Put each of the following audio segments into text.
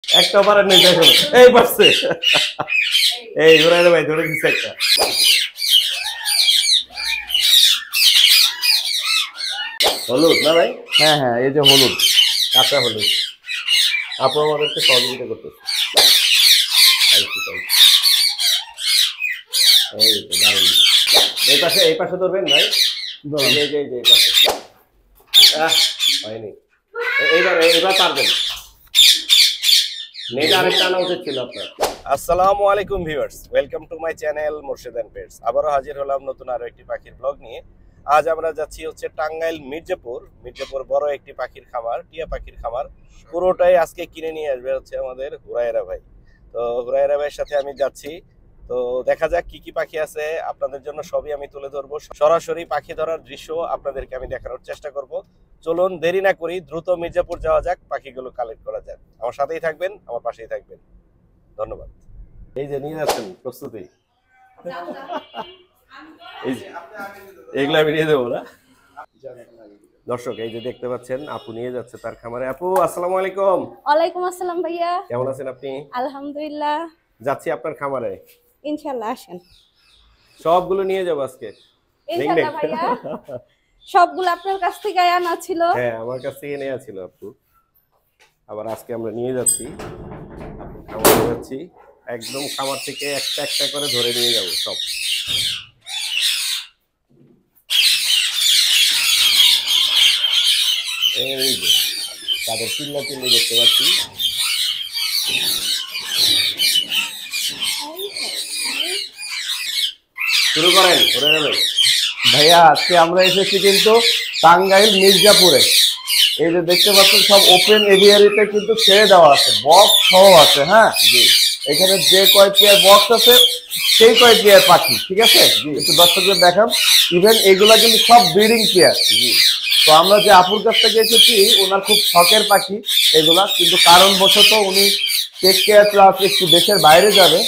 একটা পারেন নাই দেখো এই পারছে এই ঘুরাই ভাই ধরে দিচ্ছে একটা হলুদ না ভাই হ্যাঁ হ্যাঁ এই যে হলুদ কাঁচা হলুদ আপু আমাদেরকে সহযোগিতা করতেছে এই তো দারুণ এই পাশে ধরবেন ভাই এই পাশে হয়নি এইবার পারবেন নেট আরেকটা আনা উচিত ছিল আপনার আসসালামু আলাইকুম viewers welcome to my channel Morshed and pets আবারও হাজির হলাম নতুন আরো একটি পাখির ব্লগ নিয়ে আজ আমরা যাচ্ছি হচ্ছে টাঙ্গাইল মির্জাপুর বড় একটি পাখির খামার টিয়া পাখির খামার পুরোটাই আজকে কিনে নিয়ে আসবে হচ্ছে আমাদের হুরায়রা ভাই তো হুরায়রা ভাইয়ের সাথে আমি যাচ্ছি তো দেখা যাক কি কি পাখি আছে আপনাদের জন্য সবই আমি তুলে ধরবো সরাসরি পাখি ধরার দৃশ্য আপনাদেরকে আমি দেখানোর চেষ্টা করব চলুন দেরি না করি দ্রুত মির্জাপুর যাওয়া যাক পাখিগুলো কালেক্ট করা যাক আমার সাথেই থাকবেন আমার পাশেই থাকবেন ধন্যবাদ এই যে নিয়ে যাচ্ছেন প্রস্তুতি এগুলো আমি নিয়ে দেবো না দর্শক এই যে দেখতে পাচ্ছেন আপু নিয়ে যাচ্ছে তার খামারে আপু আসসালামু আলাইকুম ওয়ালাইকুম আসসালাম ভাইয়া কেমন আছেন আপনি আলহামদুলিল্লাহ যাচ্ছি আপনার খামারে ইনশাআল্লাহ আসেন সবগুলো নিয়ে যাবো আজকে ইনশাআল্লাহ ভাইয়া সবগুলো আপনার কাছ থেকে আনা ছিল হ্যাঁ আমার কাছ থেকে নেওয়া ছিল আপু আবার আজকে আমরা নিয়ে যাচ্ছি খামারে যাচ্ছি একদম খামার থেকে একটা একটা করে ধরে নিয়ে যাব সব এই যে তাদের চিল্লি দেখতে পাচ্ছি শুরু করেন ধরে নেবেন ভাইয়া আজকে আমরা এসেছি কিন্তু টাঙ্গাইল মির্জাপুরে এই যে দেখতে পাচ্ছেন সব ওপেন এভিয়ারিতে কিন্তু ছেড়ে দেওয়া আছে বক্স সহ আছে হ্যাঁ এখানে যে কয় পেয়ার বক্স আছে সেই কয় পেয়ার পাখি ঠিক আছে একটু দর্শকদের দেখান ইভেন এগুলা কিন্তু সব ব্রিডিং পেয়ার তো আমরা যে আপুর কাছ থেকে এসেছি ওনার খুব শখের পাখি এগুলা কিন্তু কারণবশত উনি টেক কেয়ার প্লাস একটু দেশের বাইরে যাবে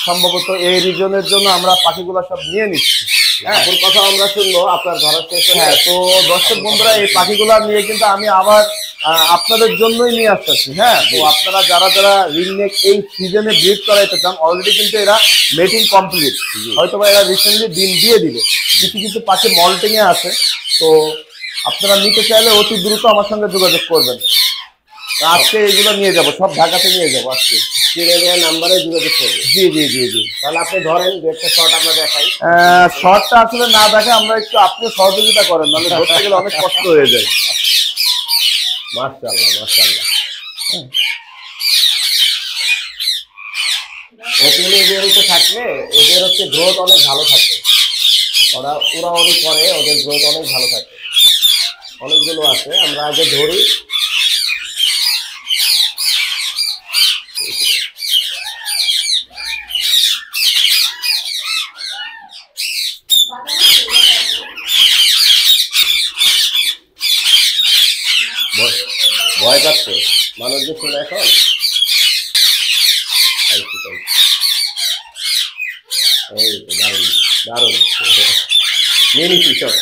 সম্ভবত এই রিজনের জন্য আমরা পাখিগুলো সব নিয়ে নিচ্ছি আপুর কথা আমরা শুনবো আপনার ধরার চেষ্টা হ্যাঁ তো দর্শক বন্ধুরা এই পাখিগুলা নিয়ে কিন্তু আমি আবার আপনাদের জন্যই নিয়ে আসতেছি হ্যাঁ তো আপনারা যারা যারা রিংনেক এই সিজনে ব্রিড করাইতে চান অলরেডি কিন্তু এরা মেটিং কমপ্লিট হয়তো বা এরা রিসেন্টলি ডিম দিয়ে দিবে কিছু কিছু পাখি মল্টিং এ আছে তো আপনারা নিতে চাইলে অতি দ্রুত আমার সঙ্গে যোগাযোগ করবেন আজকে এগুলো নিয়ে যাব সব ঢাকাতে নিয়ে যাবো আজকে নাম্বারে যোগাযোগ করবে জি তাহলে আপনি ধরেন দু একটা শর্ট আমরা দেখাই শর্টটা আসলে না দেখে আমরা একটু আপনি সহযোগিতা করেন নাহলে ধরতে গেলে অনেক কষ্ট হয়ে যায় মাশাআল্লাহ ওপেন এরিয়াতে থাকলে এদের হচ্ছে গ্রোথ অনেক ভালো থাকে ওরা উড়াউড়ি করে ওদের গ্রোথ অনেক ভালো থাকে অনেকগুলো আছে আমরা আগে ধরি ভয় পাচ্ছে মানুষদের শুনে এখন এই তো দারুণ নিয়ে নিচ্ছি সব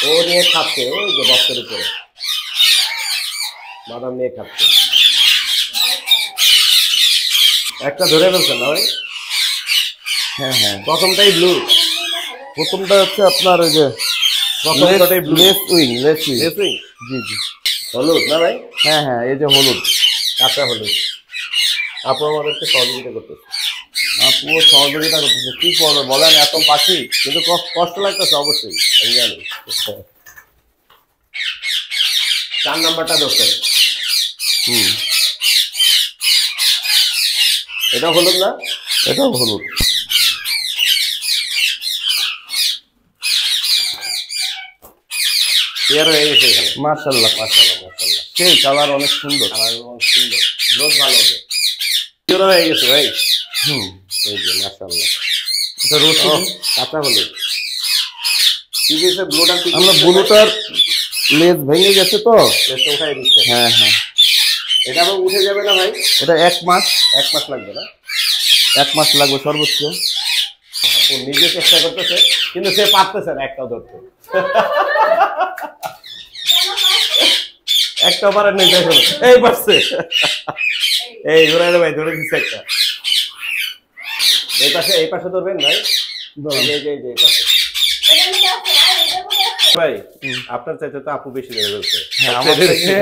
ও নিয়ে খাচ্ছে ওই যে বক্সের উপরে বাদাম নিয়ে খাচ্ছে একটা ধরে ফেলছেন না ভাই হ্যাঁ প্রথমটাই ব্লু প্রথমটা হচ্ছে আপনার ওই যে প্রথমটাই ব্লু লেস উইং জি হলুদ না ভাই হ্যাঁ এই যে হলুদ কাঁচা হলুদ আপু আমাদেরকে সহযোগিতা করতেছে পুরো সহযোগিতা করতেছে কি করবে বলেন এত পাখি কিন্তু কষ্ট লাগতেছে অবশ্যই আমি জানি 4 নাম্বারটা ধরছেন এটা হলুদ না এটাও হলুদ ক্লিয়ার হয়ে গেছে এখানে মাশাআল্লাহ সেই কালার অনেক সুন্দর গ্রোথ ভালো হবে ক্লিয়ার হয়ে গেছে ভাই এই যে মাশাআল্লাহ এটা রসি কাঁচা হলুদ কি দিয়েছে ব্লুটা আমরা ব্লুটার লেজ ভেঙে গেছে তো লেজটা উঠাই দিচ্ছে হ্যাঁ এটা আবার উঠে যাবে না ভাই এটা 1 মাস লাগবে না 1 মাস লাগবে সর্বোচ্চ ও নিজে চেষ্টা করতেছে কিন্তু সে পারতেছে না একটাও ধরতে। একটা পারে নেই, দেখো এই পারছে। এই ঘোরাইলে ভাই ধরে দিচ্ছে একটা। এই পাশে ধরবেন ভাই, এই পাশে। ভাই আপনার চাইতে তো আপু বেশি ধরে ফেলছে। আমার থেকে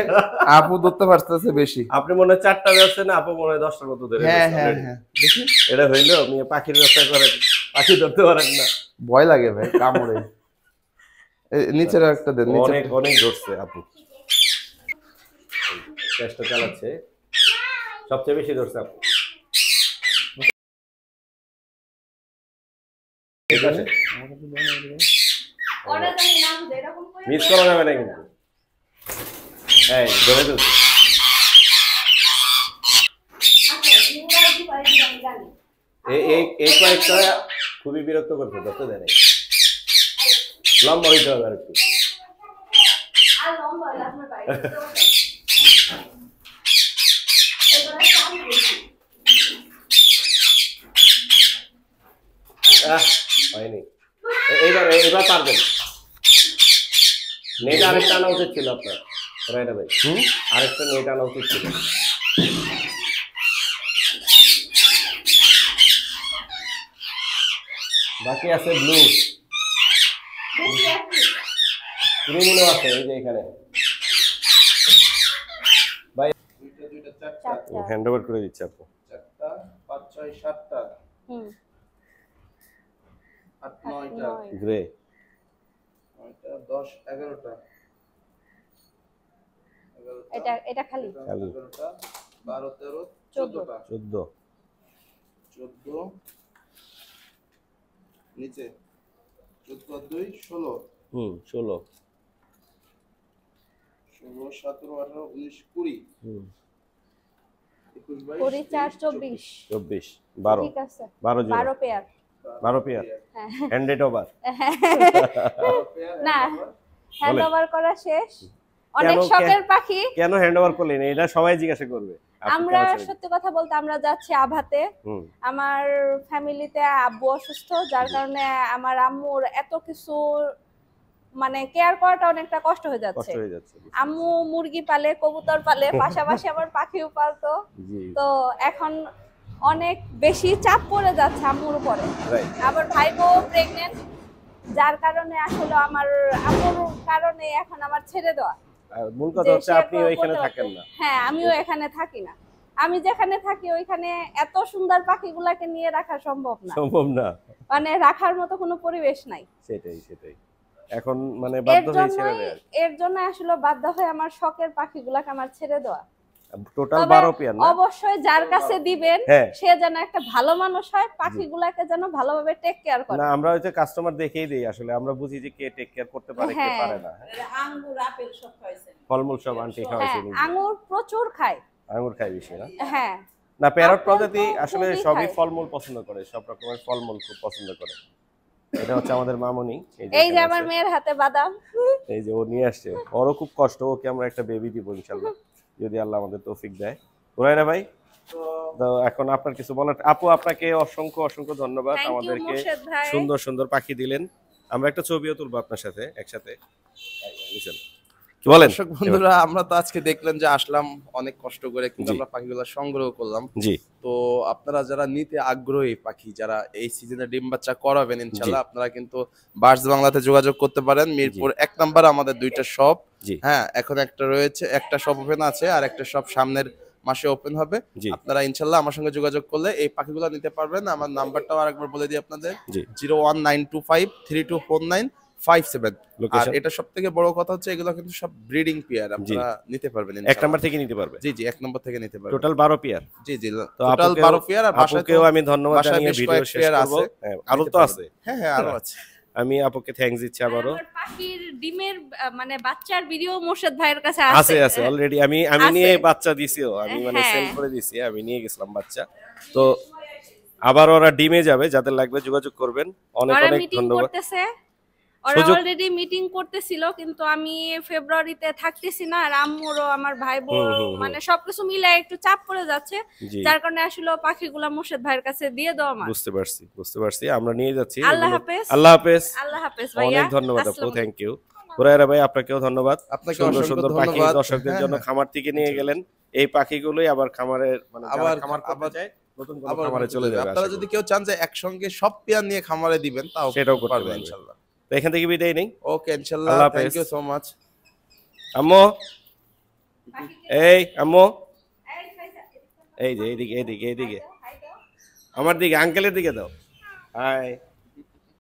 আপু ধরতে পারতেছে বেশি। আপনি মনে হয় 4টা ধরছেন, আপু মনে হয় 10টার মতো ধরে ফেলছে। হ্যাঁ দেখি এটা হইলো আপনি পাখির ব্যবসা করেন, পাখি ধরতে পারেন না। ভয় লাগে ভাই কামড়ে। নিচের একটা দেন, অনেক অনেক ধরছে আপু, চেষ্টা চালাচ্ছে, সবচেয়ে বেশি ধরছে আপু। মিস করা যাবে না কিন্তু। এই ধরে ফেলছে। এই কয়েকটা খুবই বিরক্ত করছে, ধরতে দেয় নাই। লম্বা হইতে হবে আর একটু। হয়নি, এবার পারবেন। নেট আরেকটা আনা উচিত ছিল আপনার, রাইনা ভাই। আরেকটা নেট আনা উচিত ছিল। বাকি আছে ব্লু, ক্রিমিনো আছে এই যে এখানে। ভাই হ্যান্ড ওভার করে দিচ্ছি আপু। 4টা 5 6 7টা 8 9টা গ্রে, 9টা 10 11টা। এটা খালি 11টা 12 13 14টা 14 নিচে 14 2 16 16 17 18 19 20 21 20 4 24 24 12 ঠিক আছে 12 পেয়ার 12 পেয়ার হ্যান্ডেড ওভার না, হ্যান্ড ওভার করা শেষ। অনেক শখের পাখি। কেন হ্যান্ড ওভার করলেন এটা সবাই জিজ্ঞাসা করবে। আমরা সত্যি কথা বলতে আমরা যাচ্ছি আভাতে। আমার ফ্যামিলিতে আব্বু অসুস্থ, যার কারণে আমার আম্মুর এত কিছু মানে কেয়ার করাটা অনেকটা কষ্ট হয়ে যাচ্ছে। আম্মু মুরগি পালে, কবুতর পালে, পাশাপাশি আমার পাখিও পালতো। তো এখন অনেক বেশি চাপ পড়ে যাচ্ছে আম্মুর উপরে। আবার ভাইবো প্রেগন্যান্ট, যার কারণে আসলে আমার আম্মুর কারণে এখন আমার ছেড়ে দেওয়া। মূল কথা হচ্ছে আপনি ওইখানে থাকেন না। হ্যাঁ, আমিও এখানে থাকি না। আমি যেখানে থাকি ওইখানে এত সুন্দর পাখিগুলাকে নিয়ে রাখা সম্ভব না, মানে রাখার মতো কোনো পরিবেশ নাই। সেটাই এখন মানে বাধ্য হয়ে ছেড়ে দেয়া। এর জন্য আসলে বাধ্য হয়ে আমার শখের পাখিগুলাকে আমার ছেড়ে দেওয়া। টোটাল 12 পেয়ার না? অবশ্যই যার কাছে দিবেন সে যেন একটা ভালো মানুষ হয়, পাখিগুলাকে যেন ভালোভাবে টেক কেয়ার করে। না আমরা হয়তো কাস্টমার দেখেই দেই, আসলে আমরা বুঝি যে কে টেক কেয়ার করতে পারে কে পারে না। আঙ্গুর আপেল সব খাইছেন, ফলমূল সব আন্টি খাওয়াইছেন। আঙ্গুর প্রচুর খায়, আঙ্গুর খায় বেশি না? হ্যাঁ। না প্যারট প্রজাতি আসলে সবই ফলমূল পছন্দ করে, সব রকমের ফলমূল খুব পছন্দ করে। এটা হচ্ছে আমাদের মামনি। এই যে আমার মেয়ের হাতে বাদাম, এই যে ও নিয়ে আসছে, ওরও খুব কষ্ট, ওকে আমরা একটা বেবি দিব ইনশাআল্লাহ যদি আল্লাহ আমাদের তৌফিক দেয়। রাইনা ভাই, তো এখন আপনার কিছু বলার? আপু আপনাকে অসংখ্য ধন্যবাদ, আমাদেরকে সুন্দর সুন্দর পাখি দিলেন। আমরা একটা ছবিও তুলবো আপনার সাথে একসাথে। কি বলেন? দর্শক বন্ধুরা, আমরা তো আজকে দেখলেন যে আসলাম অনেক কষ্ট করে, কিন্তু আমরা পাখিগুলো সংগ্রহ করলাম। জি, তো আপনারা যারা নিতে আগ্রহী পাখি, যারা এই সিজনে ডিম বাচ্চা করাবেন ইনশাআল্লাহ, আপনারা কিন্তু বার্ডস বাংলাতে যোগাযোগ করতে পারেন। মিরপুর 1 নম্বরে আমাদের 2টা শপ। হ্যাঁ, এখন একটা রয়েছে, একটা শপ ওপেন আছে, আর একটা শপ সামনের মাসে ওপেন হবে। আপনারা ইনশাআল্লাহ আমার সঙ্গে যোগাযোগ করলে এই পাখিগুলো নিতে পারবেন। আমার নাম্বারটাও আরেকবার বলে দিই আপনাদের, 01925324957। আর এটা সবথেকে বড় কথা হচ্ছে এগুলো কিন্তু সব ব্রিডিং পেয়ার, আপনারা নিতে পারবেন ইনশাআল্লাহ। 1 নাম্বার থেকে নিতে পারবে? জি 1 নম্বর থেকে নিতে পারবে। Total 12 pair? জি টোটাল 12 পেয়ার। আর আপুকেও আমি ধন্যবাদ জানিয়ে ভিডিও শেষ করব। আরো তো আছে? হ্যাঁ আরো আছে। আমি আপুকে থ্যাঙ্কস দিচ্ছি আবারো। পাখির ডিমের মানে বাচ্চার ভিডিও মোর্শেদ ভাইয়ের কাছে আছে অলরেডি। আমি নিয়ে বাচ্চা দিছিও, আমি মানে সেল করে দিছি, আমি নিয়ে গেছিলাম বাচ্চা। তো আবার ওরা ডিমে যাবে, যাদের লাগবে যোগাযোগ করবেন। অনেক ধন্যবাদ। ওরা সুযোগ অলরেডি মিটিং করতেছিল, কিন্তু আমি ফেব্রুয়ারিতে থাকতেছি না, আর আম্মুরও আমার ভাই বোন মানে সবকিছু মিলে একটু চাপ পড়ে যাচ্ছে, জি যার কারণে আসলে পাখিগুলা মোর্শেদ ভাইয়ের কাছে দিয়ে দাও আমার। বুঝতে পারছি, আমরা নিয়ে যাচ্ছি। আল্লাহ হাফেজ। আল্লাহ হাফেজ। আল্লাহ হাফেজ ভাইয়া, অনেক ধন্যবাদ আপু, আসসালামু থ্যাংক ইউ। হুরায়রা ভাই আপনাকেও ধন্যবাদ, আপনাকে সুন্দর অসংখ্য সুন্দর পাখি ধন্যবাদ। দর্শকদের হ্যাঁ, জন্য হ্যাঁ। খামার থেকে নিয়ে গেলেন। এই পাখিগুলোই আবার খামারের মানে যারা আবার খামার করতে আবার চায় নতুন কোনো আবার খামারে চলে যাবে। আপনারা আশা যদি করি। কেউ চান যে একসঙ্গে সব পেয়ার নিয়ে খামারে দিবেন তাও সেটাও করতে পারবেন পারবে। ইনশাআল্লাহ। তো এখান থেকে বিদায় নেই। ওকে ইনশাআল্লাহ, আল্লাহ থ্যাংক হাফেজ। You so much. আম্মু, এই আম্মু, এই খাইছা, এই যে এইদিকে এইদিকে এইদিকে আমার দিকে, আঙ্কেলের দিকে দাও। হাই।